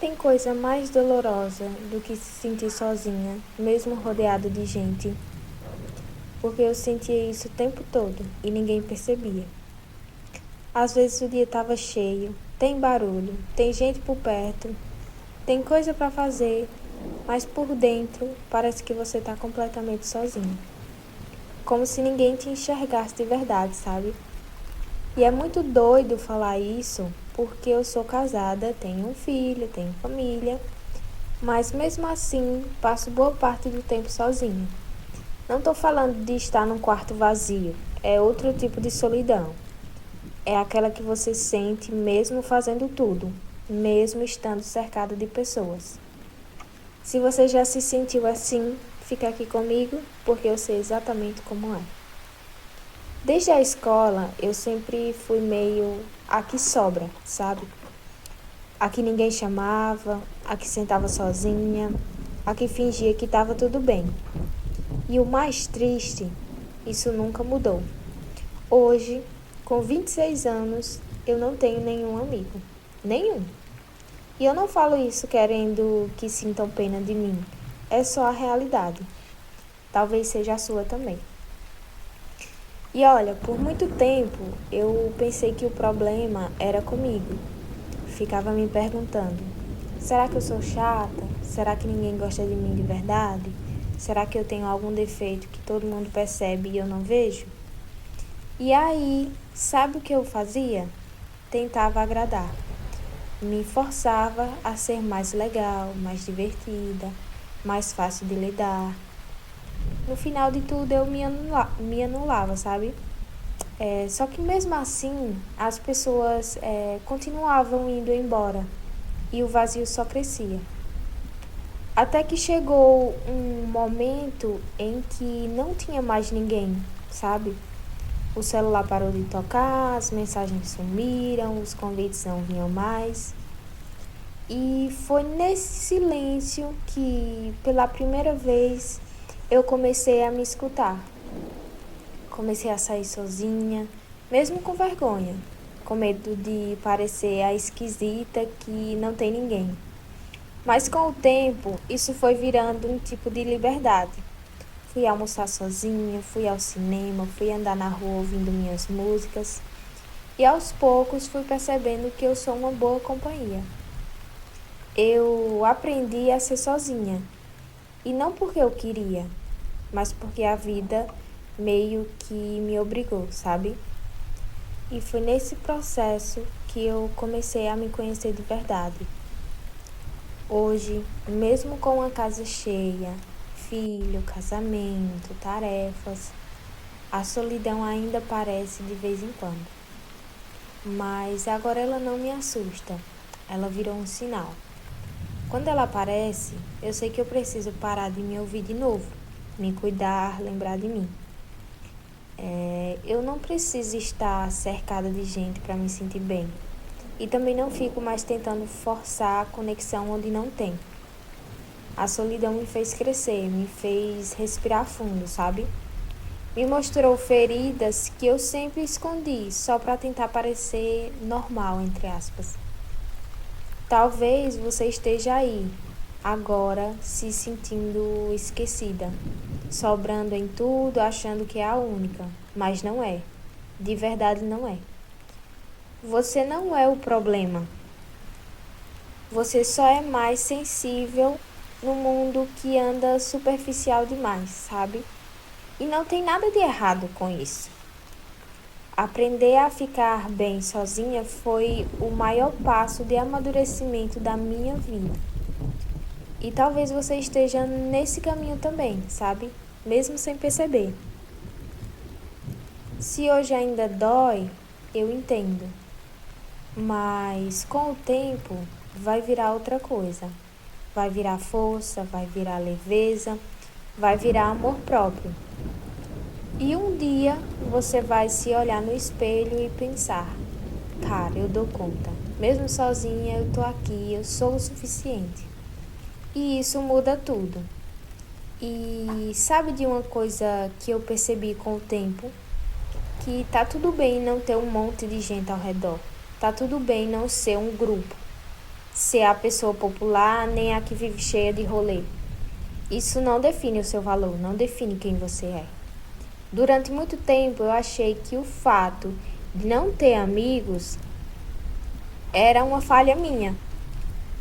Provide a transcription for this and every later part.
Tem coisa mais dolorosa do que se sentir sozinha, mesmo rodeada de gente, porque eu sentia isso o tempo todo e ninguém percebia. Às vezes o dia estava cheio, tem barulho, tem gente por perto, tem coisa para fazer, mas por dentro parece que você está completamente sozinho. Como se ninguém te enxergasse de verdade, sabe? E é muito doido falar isso, porque eu sou casada, tenho um filho, tenho família, mas mesmo assim passo boa parte do tempo sozinha. Não estou falando de estar num quarto vazio, é outro tipo de solidão. É aquela que você sente mesmo fazendo tudo, mesmo estando cercado de pessoas. Se você já se sentiu assim, fica aqui comigo, porque eu sei exatamente como é. Desde a escola, eu sempre fui meio a que sobra, sabe? A que ninguém chamava, a que sentava sozinha, a que fingia que estava tudo bem. E o mais triste, isso nunca mudou. Hoje, com 26 anos, eu não tenho nenhum amigo. Nenhum. E eu não falo isso querendo que sintam pena de mim. É só a realidade. Talvez seja a sua também. E olha, por muito tempo eu pensei que o problema era comigo. Ficava me perguntando: será que eu sou chata? Será que ninguém gosta de mim de verdade? Será que eu tenho algum defeito que todo mundo percebe e eu não vejo? E aí, sabe o que eu fazia? Tentava agradar. Me forçava a ser mais legal, mais divertida, mais fácil de lidar. No final de tudo eu me anulava, sabe? Só que mesmo assim, as pessoas continuavam indo embora e o vazio só crescia. Até que chegou um momento em que não tinha mais ninguém, sabe? O celular parou de tocar, as mensagens sumiram, os convites não vinham mais. E foi nesse silêncio que, pela primeira vez, eu comecei a me escutar. Comecei a sair sozinha, mesmo com vergonha, com medo de parecer a esquisita que não tem ninguém. Mas com o tempo, isso foi virando um tipo de liberdade. Fui almoçar sozinha, fui ao cinema, fui andar na rua ouvindo minhas músicas. E aos poucos fui percebendo que eu sou uma boa companhia. Eu aprendi a ser sozinha. E não porque eu queria, mas porque a vida meio que me obrigou, sabe? E foi nesse processo que eu comecei a me conhecer de verdade. Hoje, mesmo com a casa cheia, filho, casamento, tarefas, a solidão ainda aparece de vez em quando. Mas agora ela não me assusta, ela virou um sinal. Quando ela aparece, eu sei que eu preciso parar de me ouvir de novo, me cuidar, lembrar de mim. Eu não preciso estar cercada de gente para me sentir bem. E também não fico mais tentando forçar a conexão onde não tem. A solidão me fez crescer, me fez respirar fundo, sabe? Me mostrou feridas que eu sempre escondi, só para tentar parecer normal, entre aspas. Talvez você esteja aí, agora, se sentindo esquecida, sobrando em tudo, achando que é a única, mas não é. De verdade não é. Você não é o problema. Você só é mais sensível no mundo que anda superficial demais, sabe? E não tem nada de errado com isso. Aprender a ficar bem sozinha foi o maior passo de amadurecimento da minha vida. E talvez você esteja nesse caminho também, sabe? Mesmo sem perceber. Se hoje ainda dói, eu entendo. Mas com o tempo vai virar outra coisa. Vai virar força, vai virar leveza, vai virar amor próprio. E um dia você vai se olhar no espelho e pensar: cara, eu dou conta. Mesmo sozinha, eu tô aqui, eu sou o suficiente. E isso muda tudo. E sabe de uma coisa que eu percebi com o tempo? Que tá tudo bem não ter um monte de gente ao redor. Tá tudo bem não ser um grupo. ser a pessoa popular, nem a que vive cheia de rolê. Isso não define o seu valor, não define quem você é. Durante muito tempo eu achei que o fato de não ter amigos era uma falha minha,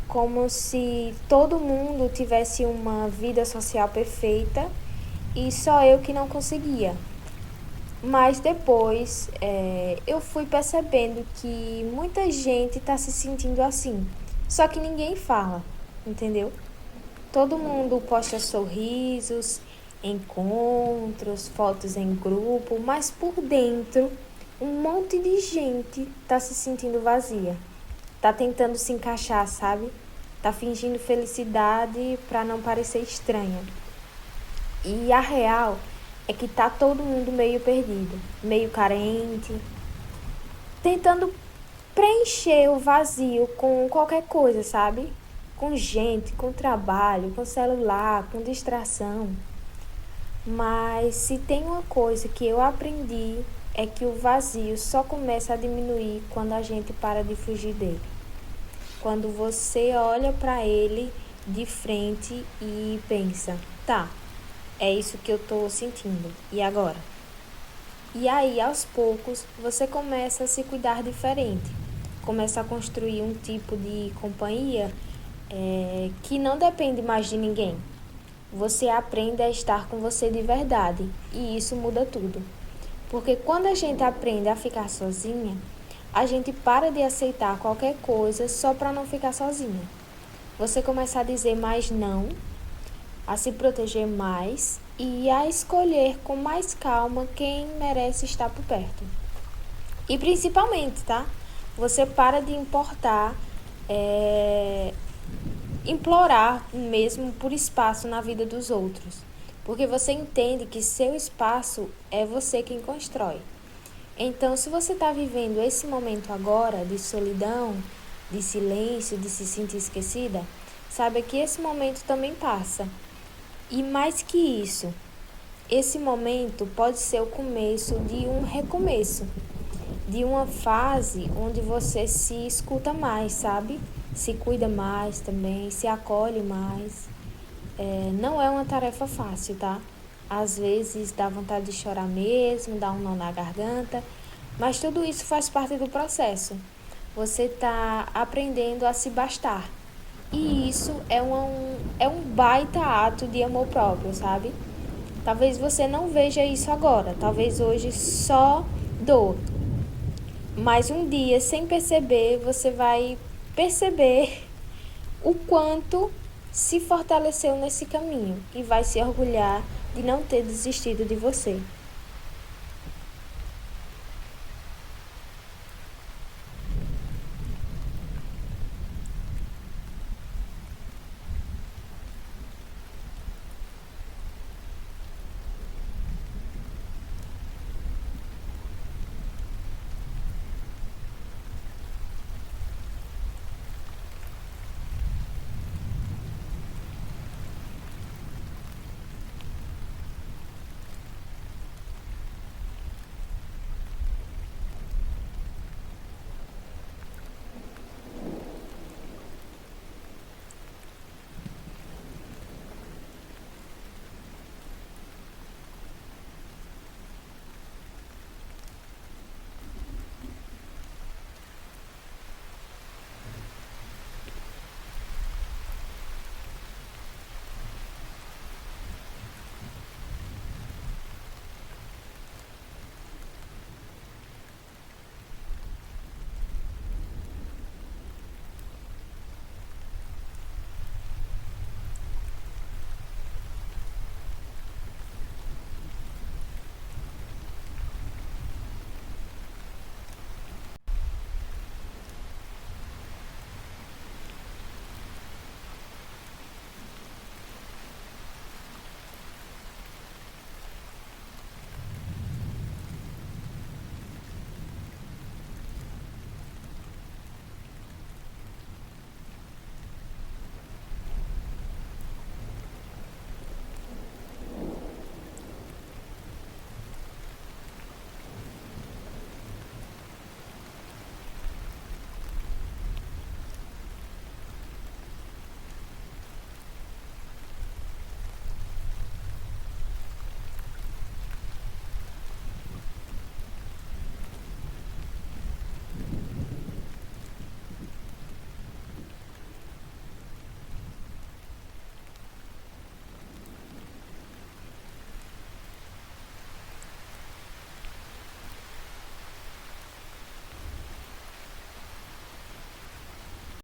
como se todo mundo tivesse uma vida social perfeita e só eu que não conseguia. Mas depois eu fui percebendo que muita gente está se sentindo assim, só que ninguém fala, entendeu? Todo mundo posta sorrisos, encontros, fotos em grupo, mas por dentro um monte de gente tá se sentindo vazia. Tá tentando se encaixar, sabe? Tá fingindo felicidade para não parecer estranha. E a real é que tá todo mundo meio perdido, meio carente, tentando preencher o vazio com qualquer coisa, sabe? Com gente, com trabalho, com celular, com distração. Mas se tem uma coisa que eu aprendi é que o vazio só começa a diminuir quando a gente para de fugir dele. Quando você olha para ele de frente e pensa, tá, é isso que eu tô sentindo, e agora? E aí, aos poucos, você começa a se cuidar diferente. Começa a construir um tipo de companhia que não depende mais de ninguém. Você aprende a estar com você de verdade e isso muda tudo. Porque quando a gente aprende a ficar sozinha, a gente para de aceitar qualquer coisa só para não ficar sozinha. Você começa a dizer mais não, a se proteger mais e a escolher com mais calma quem merece estar por perto. E principalmente, tá? Você para de implorar mesmo por espaço na vida dos outros, porque você entende que seu espaço é você quem constrói. Então, se você está vivendo esse momento agora de solidão, de silêncio, de se sentir esquecida, saiba que esse momento também passa. E mais que isso, esse momento pode ser o começo de um recomeço, de uma fase onde você se escuta mais, sabe? Se cuida mais também, se acolhe mais. Não é uma tarefa fácil, tá? Às vezes dá vontade de chorar mesmo, dá um nó na garganta, mas tudo isso faz parte do processo. Você está aprendendo a se bastar. E isso é um baita ato de amor próprio, sabe? Talvez você não veja isso agora, talvez hoje só dor. Mas um dia, sem perceber, você vai perceber o quanto se fortaleceu nesse caminho e vai se orgulhar de não ter desistido de você.